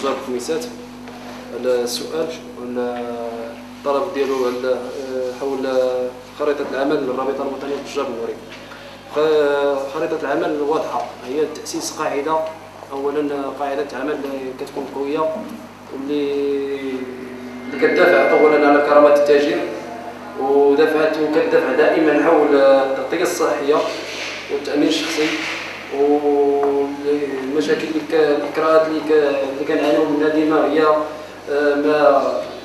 تجار الخميسات. السؤال الطلب ديالو حول خريطة العمل للرابطة الوطنية للتجار المغرب. خريطة العمل واضحة، هي تأسيس قاعدة، أولا قاعدة عمل كتكون قوية واللي كتدافع أولا على كرامة التاجر، وكتدافع دائما حول التغطية الصحية والتأمين الشخصي والمشاكل الإكراهات اللي كنعانيو منها ديما هي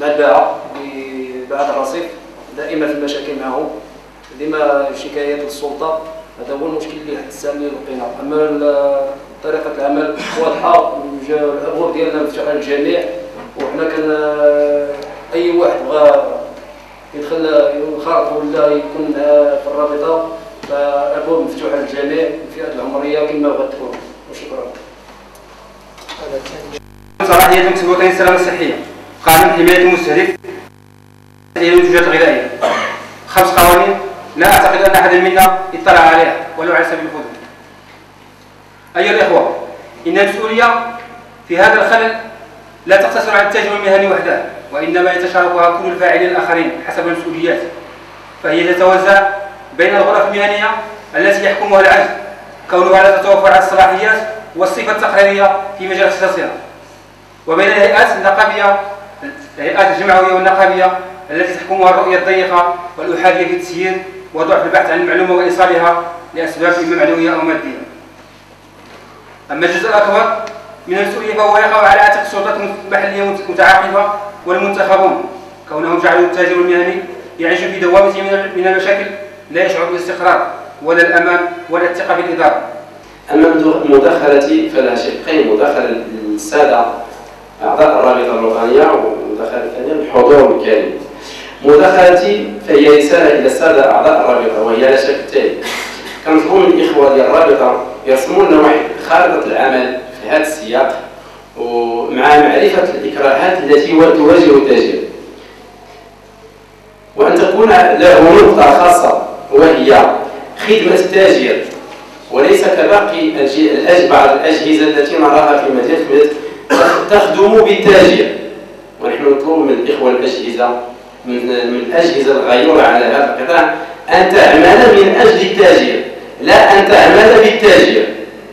مع الباعة الرصيف، دائما في المشاكل معهم، ديما شكايات للسلطة. هذا هو المشكل اللي حتى الساعة اللي لقينا. أما طريقة العمل واضحة، الأبواب ديالنا مفتوحة للجميع، وحنا أي واحد بغى يدخل ينخرط ولا يكون في الرابطة فالأبواب مفتوحة للجميع، الفئات العمرية كما بغات تكون. وشكرا. صلاحية مكتب الوطني للسلامة الصحية، قانون حماية المستهلك المنتجات الغذائية، 5 قوانين لا أعتقد أن أحد منا اطلع عليها ولو على سبيل الفضول. أيها الإخوة، إن المسؤولية في هذا الخلل لا تقتصر على التاجر المهني وحده، وإنما يتشاركها كل الفاعلين الآخرين حسب المسؤوليات، فهي تتوزع بين الغرف المهنية التي يحكمها العجز كونها لا تتوفر على الصلاحيات والصفة التقريرية في مجال اختصاصها، وبين الهيئات النقابية، الهيئات الجمعوية والنقابية التي تحكمها الرؤية الضيقة والأحادية في التسيير وضعف البحث عن المعلومة وإيصالها لأسباب إما معنوية أو مادية. أما الجزء الأكبر من المسؤولية فهو يقع على عاتق السلطات المحلية المتعاقبة والمنتخبون، كونهم جعلوا التاجر المهني يعيش في دوامة من المشاكل، لا يشعر بالاستقرار ولا الأمان ولا الثقة في الإدارة. أما المداخلة فلها شقين: مداخلة للسادة أعضاء الرابطة الوطنية، ومداخلة ثانية الحضور الكريم. مداخلتي فهي رسالة إلى السادة أعضاء الرابطة، وهي لا شك التالي: كنطلبوا من الإخوة ديال الرابطة يرسموا لنا واحد خارطة العمل في هذا السياق، ومع معرفة الإكراهات التي تواجه التاجر، وأن تكون له نقطة خاصة وهي خدمة التاجر، وليس كباقي بعض الأجهزة التي نراها في مجال تخدم بالتاجر. ونحن نطلب من الإخوة الأجهزة من الأجهزة الغيورة على هذا القطاع أن تعمل من أجل التاجر، لا أن تعمل بالتاجر.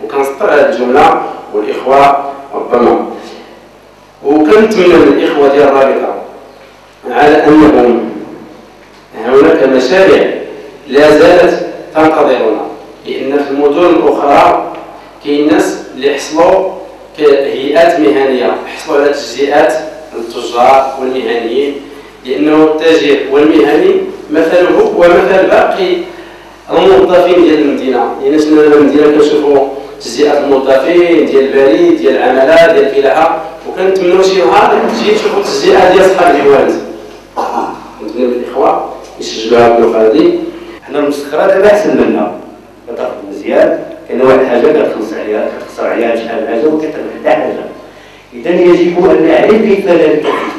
وكنسطر هذه الجملة والإخوة ربما، وكنتمنى من الإخوة ديال الرابطة على أنهم هناك مشاريع لا زالت تنتظرنا، لأن في المدن الأخرى كاين ناس اللي حصلوا كهيئات مهنية، حصلوا على تجزئات للتجار والمهنيين، لأنه التاجر والمهني مثله ومثل باقي الموظفين ديال المدينة. لأن شنو المدينة كنشوفوا تجزئات الموظفين ديال البريد ديال العمالة ديال الفلاحة، وكنتمنوا شي نهار تجي تشوفوا تجزئات ديال صحاب الجوانت. كنتمنى من الإخوة يسجلوا هذه النقطة. حنا المستخرجات دابا أحسن منا، كتاخذ مزيان، كاين واحد الحاجة كتخسر عليها شحال حاجة وكتربح حتى حاجة. إذا يجب أن نعرف كيف نلتفت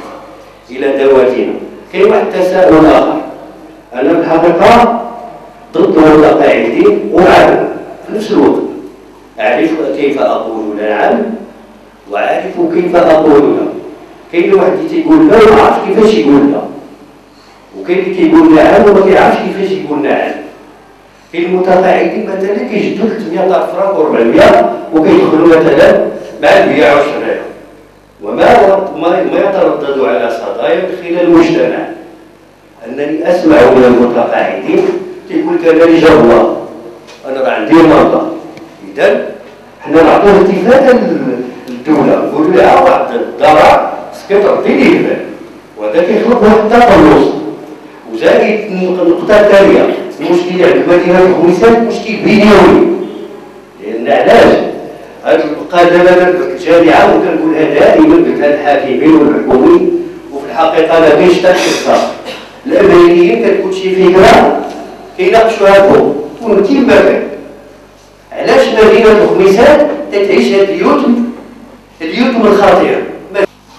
إلى ذواتنا. كاين واحد التساؤل آخر، أنا في الحقيقة ضد المتقاعدين وعارف في نفس الوقت، أعرف كيف أقول نعم وأعرف كيف أقول لا. كاين واحد اللي تيقول لا وما عرفش كيفاش يقول لا، وكاين اللي كيقول نعم وما كيعرفش كيفاش يقول نعم. كاين المتقاعدين مثلا كيجدوا 300 فرانك و400 وكيدخلوا مثلا مع البيع والشراء، وما يتردد على صدايا خلال المجتمع. أنني أسمع من المتقاعدين تيقول كان لي جا الله، أنا راه عندي مرضى. إذا حنا نعطيو التفاتة للدولة، نقولوا لها واحد الضرر كتردي ليه البال، وهذا كيخلق واحد التقلص. وزائد النقطة الثانية، المشكل عند مدينة الخميسات مشكل بليوني، لأن علاش؟ هاد دابا الجامعة وكنقولها دائما قلتها الحاكمين والحكوميين، وفي الحقيقة ما كاينش حتى قصة. الأمريكيين كتكون شي فكرة كيناقشوها فوق وتيما كان. علاش مدينة الخميسات تتعيش هاد اليوت الخطيرة؟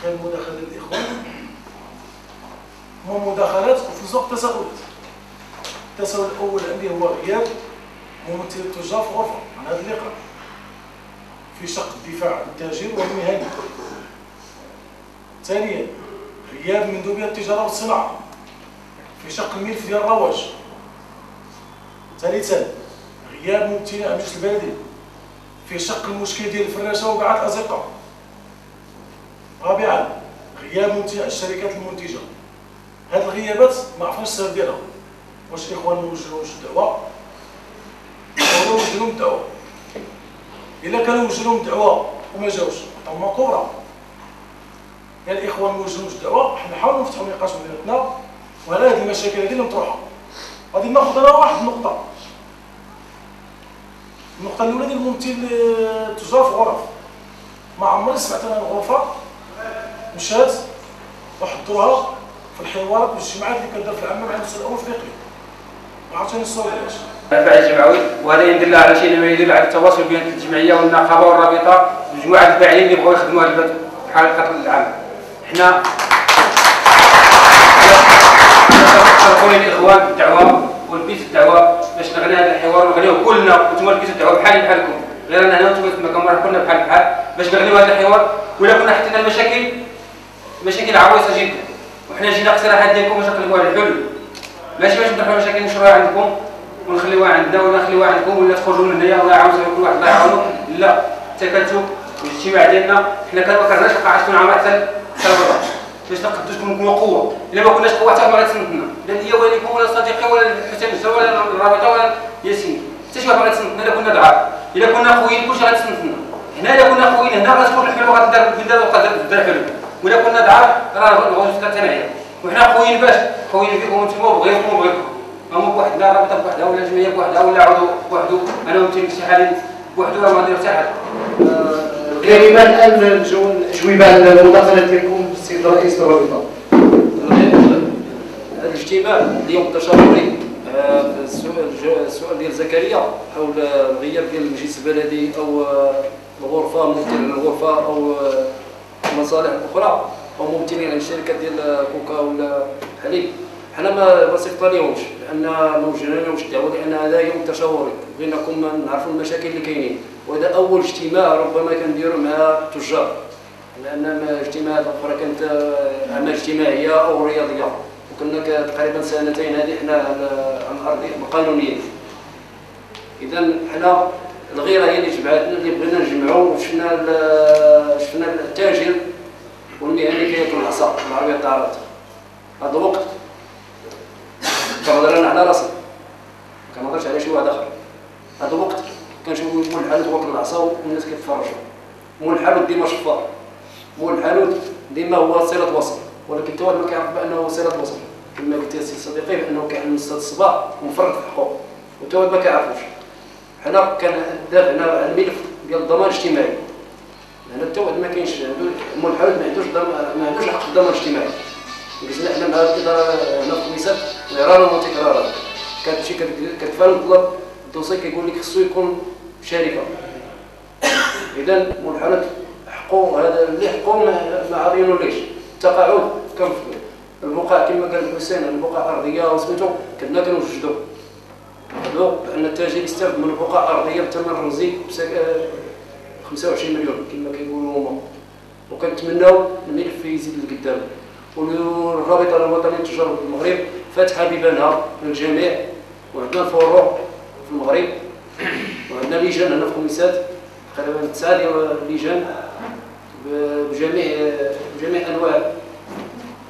كان مداخلة الإخوان هو مداخلات وفي نفس الوقت تساؤلات. التساؤل الأول عندي هو غياب ممثل التجار في غرفة عن هذا اللقاء في شق الدفاع عن التاجر والمهني. ثانيا غياب مندوبية التجارة والصناعة في شق الملف ديال الرواج. ثالثا غياب ممثلين المجلس البلدي في شق المشكل ديال الفراشة وبيعات الأزقة. رابعا غياب ممثلين الشركات المنتجة. هاد الغيابات ما عرفناش السبب ديالها، واش الإخوان ما وجدوش الدعوة ولا وجدوا لهم الدعوة. إلا كانوا وجدوا لهم الدعوة وما جاوش هما كبرى. يا الإخوان ما وجدوش الدعوة، حنا نحاولوا نفتحوا نقاش بيناتنا وعلى هاد المشاكل هادي اللي مطروحة. غادي ناخذ أنا واحد النقطة. النقطة الأولى ديال ممثل التجار في الغرف. ما عمري سمعت أنا الغرفة مشات وحضروها في الحوارات والاجتماعات اللي كدار في العامة مع المستوى الأول في الإقليم. ما عرفتش أنا الصوت علاش. الفاعل الجمعوي، وهذا يدل على شيء ما يدل على التواصل بين الجمعية والنقابة والرابطة ومجموعة الفاعلين اللي بغاو يخدموا هذا البلد بحال القتل العام. حنا شرفوا الإخوان بالدعوة ولبيت الدعوة باش نغني هذا الحوار ونغنيوه كلنا، وانتم لبيتوا الدعوة بحالي بحالكم، غير أن هنا وانتم كما كنمر كلنا بحال بحال باش نغنيو هذا الحوار. ولا كنا حطينا المشاكل عويصة جدا، وحنا جينا اقتراحات ديالكم باش نقلبوها على الحلول، ماشي باش نطرحوا مشاكل نشروها عندكم ونخليوها عندنا ولا نخليوها عندكم ولا تخرجوا من هنايا الله يعاون كل واحد الله يعاونو. لا، تكاتف والاجتماع ديالنا حنا ما كرهناش القاعه تكون عامره حتى لبرا باش نقدوش نكونوا قوه. الا ما كناش قوه حتى ما غتسندنا، لا هي ولا ليكم ولا صديقي ولا حسين الجزر ولا الرابطه ولا ياسين، حتى شي واحد ما غتسندنا. الا كنا ضعاف، الا كنا قويين كلشي غتسندنا. هنا الا كنا قويين هنا غتكون الحلول غتدار تدار حلول، ولا كنا ضعاف راه نغوصوا في الثانيه. وحنا قويين باش قويين فيكم وانتم بغيكم وبغيكم، هما بوحدنا رابطه بوحدها ولا جمعيه بوحدها ولا عضو بوحدو، انا وانت شي حاجه بوحدو راه ما غادي يرتاح. كلمة الآن جويبة على المداخلة ديالكم السيد رئيس الرابطة. هذا الاجتماع اليوم التشاوري السؤال ديال زكريا حول الغياب ديال المجلس البلدي أو الغرفة ممثل الغرفة أو المصالح الأخرى أو ممثلين عن الشركات ديال كوكا ولا حليب. حنا ما صيفطناهمش لأن ما وجدناهمش الدعوة، لأن هذا يوم تشاوري بغيناكم نعرفوا المشاكل اللي كاينين، وهذا أول اجتماع ربما كنديروا مع التجار، لأن الاجتماعات الأخرى كانت أعمال اجتماعية أو رياضية، وكنا تقريبا سنتين هذه حنا عن الأرض القانونية. إذا حنا الغيرة هي اللي جمعتنا، اللي بغينا نجمعوا شفنا التاجر والمهني كياكل العصا بالعربية الطارات. هذا الوقت كنهضر انا على راسي، ما كنهضرش على شي واحد اخر. هذا الوقت كنشوفوا مول الحانوت واكل العصا والناس كيتفرجوا. مول الحانوت ديما شفار، مول الحانوت ديما هو صلة وصل، ولكن حتى واحد ما كيعرف بانه صلة وصل. كما قلت يا سي صديقي بانه كيحمل الصباح ومفرط في حقوقه، وحتى واحد ما كيعرفوش. حنا كندافعنا على الملف ديال الضمان الاجتماعي، لان حتى واحد ما كاينش مول الحانوت ما عندوش حق الضمان الاجتماعي. جلسنا حنا مع الاداره هنا في الكنيسه مرارا وتكرارا، كتمشي كتفعل الطلب الدوسي كيقول لك خصو يكون شركه. اذا مول الحانوت حقوق هذا اللي حقوق ما عارفينوليش. التقاعد كان في البقاع كما قال الحسين، البقاع ارضيه وسميتو كنا كنوجدوا بان التاجر يستافد من البقاع ارضيه بثمن رمزي 25 مليون كما كيقولوا هما، وكنتمناو الملف يزيد لقدام. والرابطه الوطنيه للتجاره في المغرب فاتحه بيبانها للجميع، وعندنا فروع في المغرب، وعندنا لجان هنا في الكنيسات تقريبا 9 ديال اللجان بجميع انواع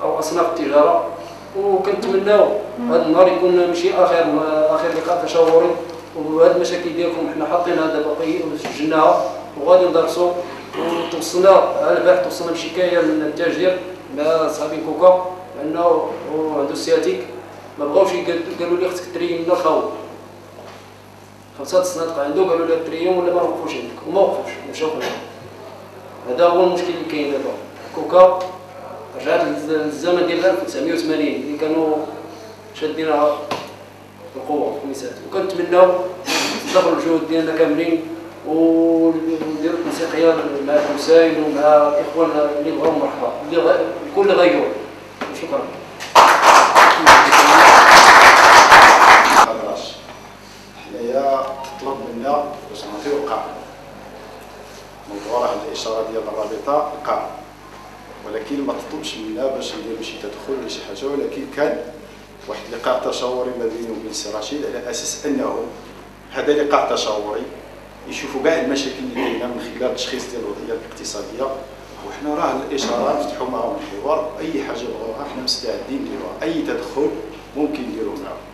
او اصناف التجاره. وكنتمناو هذا النهار يكون ماشي اخر لقاء تشاوري، وهذه المشاكل ديالكم حنا حاطينها دابا وسجلناها وغادي ندرسوا. وتوصلنا على البارح توصلنا بشكايه من التاجر مع صحابين كوكا لانه هو عنده سياتيك، ما بغاوش قالوا لي خصك تريم لنا الخاوي 5 الصنادق عنده، قالوا لي تريم ولا ما نوقفوش عندك، وما وقفوش مشاو خرجوا. هذا هو المشكل اللي كاين دابا. كوكا رجعت للزمن ديال 1980 اللي كانوا شادينها بالقوه في الكنيسات، وكنتمناو نستغلوا الجهود ديالنا كاملين ونديروا تنسيقيه مع الحسين ومع الاخوان اللي بغاو مرحبا الكل غيور. شكرا. حنايا طلب منا باش نعطيو قاع موضوع واحد الاشاره ديال الرابطه قاع، ولكن ما تطلبش منا باش نديروا شي تدخل ولا شي حاجه، ولكن كان واحد اللقاء تشاوري ما بيني وبين سي رشيد على اساس انه هذا لقاء تشاوري يشوفوا كاع المشاكل اللي كاينه من خلال التشخيص ديال الوضعيه الاقتصاديه، وحنا راه الاشاره نفتحوا معاهم الحوار، اي حاجه بغاوها حنا مستعدين نديروها، اي تدخل ممكن نديروه معاهم.